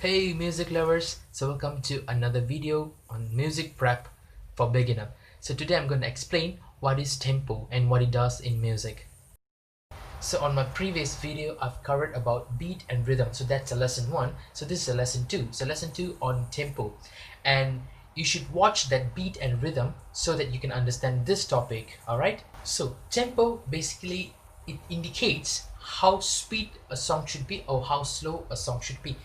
Hey music lovers, so welcome to another video on music prep for beginner. So today I'm going to explain what is tempo and what it does in music. So on my previous video I've covered about beat and rhythm, so that's a lesson 1. So this is a lesson 2. So lesson 2 on tempo, and you should watch that beat and rhythm so that you can understand this topic. Alright, so tempo basically it indicates how speed a song should be or how slow a song should be.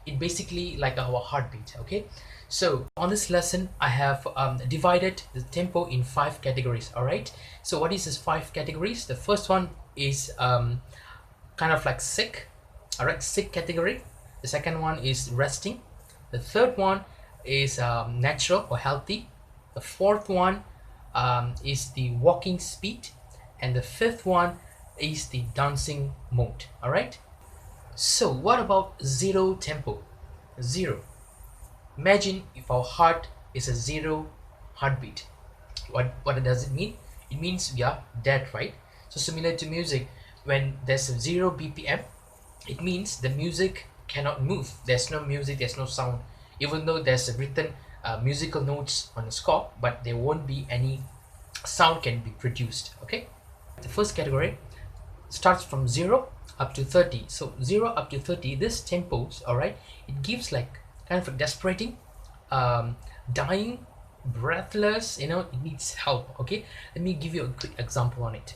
It basically like our heartbeat. Okay, so on this lesson I have divided the tempo in 5 categories. All right, so what is this 5 categories? The first one is kind of like sick. All right, sick category. The second one is resting. The third one is natural or healthy. The fourth one is the walking speed, and the fifth one is the dancing mode. All right, so what about zero tempo? Zero. Imagine if our heart is a zero heartbeat. What does it mean? It means we are dead, right? So similar to music, when there's a 0 BPM, it means the music cannot move. There's no music, there's no sound. Even though there's a written musical notes on the score, but there won't be any sound can be produced. Okay. The first category starts from 0 up to 30. So 0 up to 30, this tempos, all right, it gives like kind of a desperating, dying, breathless, it needs help. Okay, let me give you a quick example on it.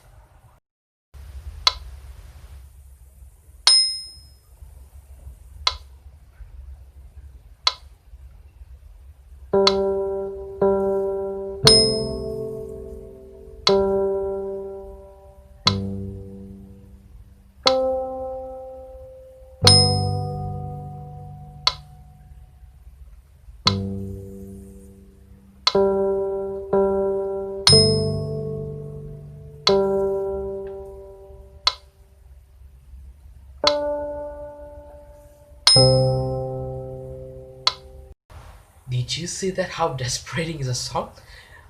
Did you see that how desperating is a song?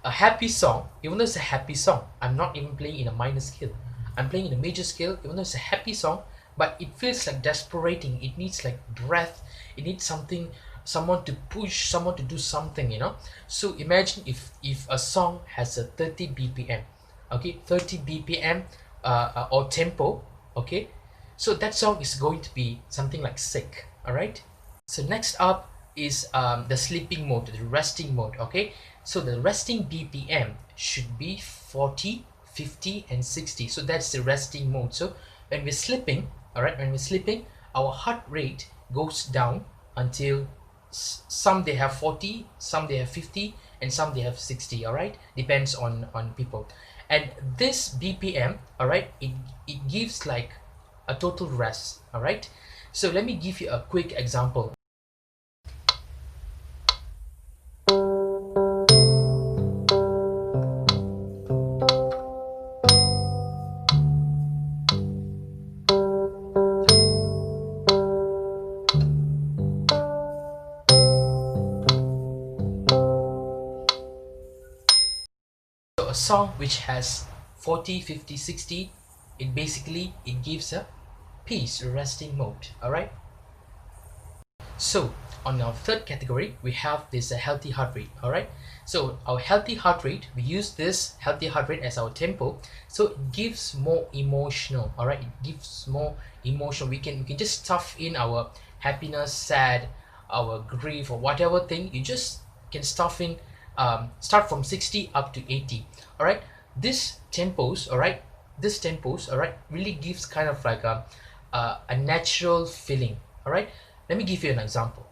A happy song, even though it's a happy song, I'm not even playing in a minor scale. I'm playing in a major scale, even though it's a happy song, but it feels like desperating. It needs like breath. It needs something, someone to push, someone to do something. So imagine if a song has a 30 BPM, okay, 30 BPM or tempo, okay. So that song is going to be something like sick. All right. So next up is the sleeping mode, the resting mode. Okay, so the resting BPM should be 40, 50 and 60. So that's the resting mode. So when we're sleeping, all right, when we're sleeping, our heart rate goes down until some they have 40, some they have 50 and some they have 60. All right, depends on people. And this BPM, all right, it gives like a total rest. All right, so let me give you a quick example. A song which has 40, 50, 60, it gives a peace, a resting mode. All right, so on our third category we have this healthy heart rate. All right, so our healthy heart rate, we use this healthy heart rate as our tempo, so it gives more emotional. All right, it gives more emotion. We can just stuff in our happiness, sad, our grief or whatever thing, you just can stuff in. Start from 60 up to 80. All right, this tempos, all right, really gives kind of like a natural feeling. All right, let me give you an example.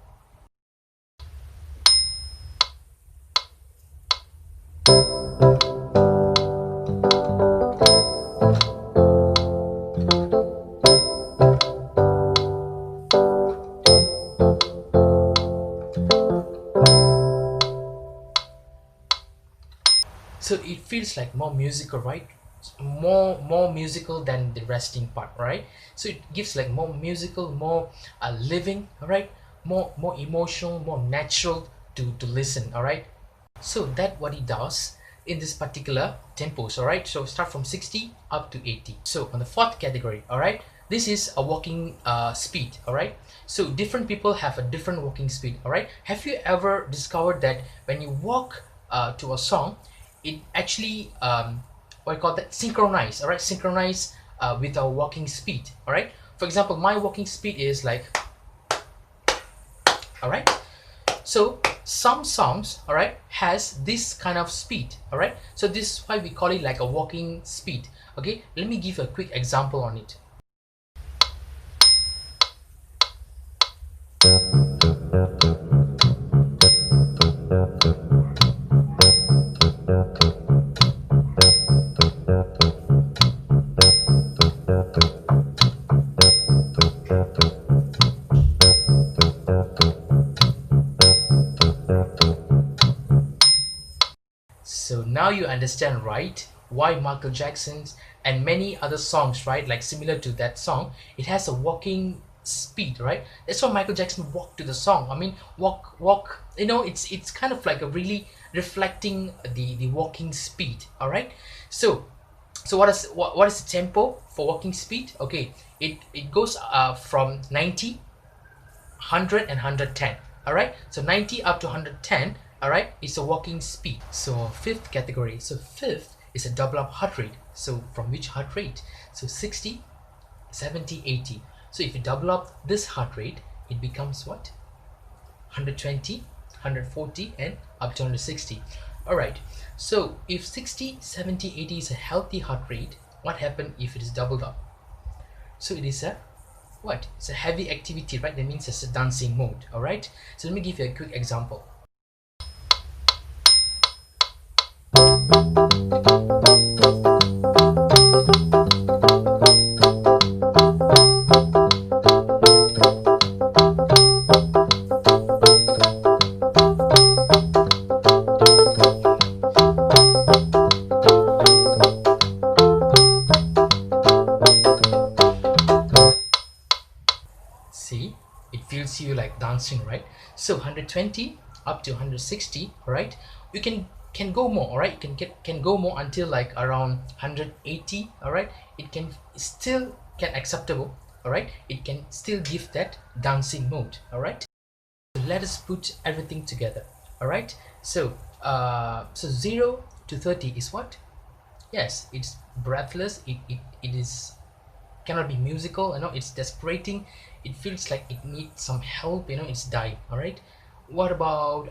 So it feels like more musical, right? More musical than the resting part, right? So it gives like more musical, more living, all right, more emotional, more natural to listen. All right, so that what it does in this particular tempos. All right, so start from 60 up to 80. So on the fourth category, all right, this is a walking speed. All right, so different people have a different walking speed. All right, have you ever discovered that when you walk to a song, it actually what I call that, synchronize. All right, synchronize with our walking speed. All right, for example, my walking speed is like, all right, so some songs, all right, has this kind of speed. All right, so this is why we call it like a walking speed. Okay, let me give a quick example on it. So now you understand, right, why Michael Jackson's and many other songs, right, like similar to that song, it has a walking speed, right? That's why Michael Jackson walked to the song. I mean, walk, you know, it's kind of like a really reflecting the walking speed. All right, so what is the tempo for walking speed? Okay, it goes from 90, 100 and 110. All right, so 90 up to 110, all right, is a walking speed. So fifth category, so fifth is a double up heart rate. So from which heart rate? So 60, 70, 80. So if you double up this heart rate, it becomes what? 120, 140 and up to 160. All right, so if 60, 70, 80 is a healthy heart rate, what happens if it is doubled up? So it is a what? It's a heavy activity, right? That means it's a dancing mode. All right, so let me give you a quick example. See, it feels you like dancing, right? So 120 up to 160, all right, you can go more. All right, can go more until like around 180. All right, it can still can acceptable. All right, it can still give that dancing mode. All right, so let us put everything together. All right, so 0 to 30 is what? Yes, it's breathless. It is cannot be musical, you know, it's desperating, it feels like it needs some help, you know, it's dying. All right, what about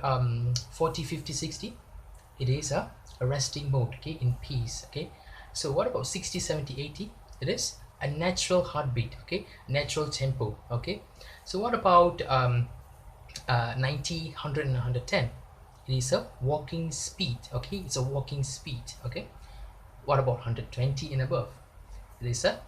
40, 50, 60? It is a resting mode, okay, in peace. Okay, so what about 60, 70, 80? It is a natural heartbeat, okay, natural tempo. Okay, so what about 90, 100 and 110? It is a walking speed. Okay, it's a walking speed. Okay, what about 120 and above? It is a,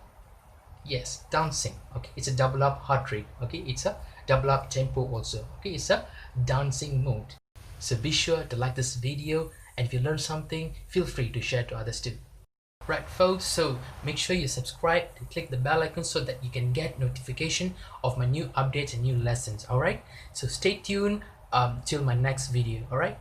yes, dancing. Okay, it's a double up heart rate. Okay, it's a double up tempo also. Okay, it's a dancing mode. So be sure to like this video, and if you learn something, feel free to share to others too. Right folks, so make sure you subscribe and click the bell icon so that you can get notification of my new updates and new lessons. All right, so stay tuned till my next video. All right.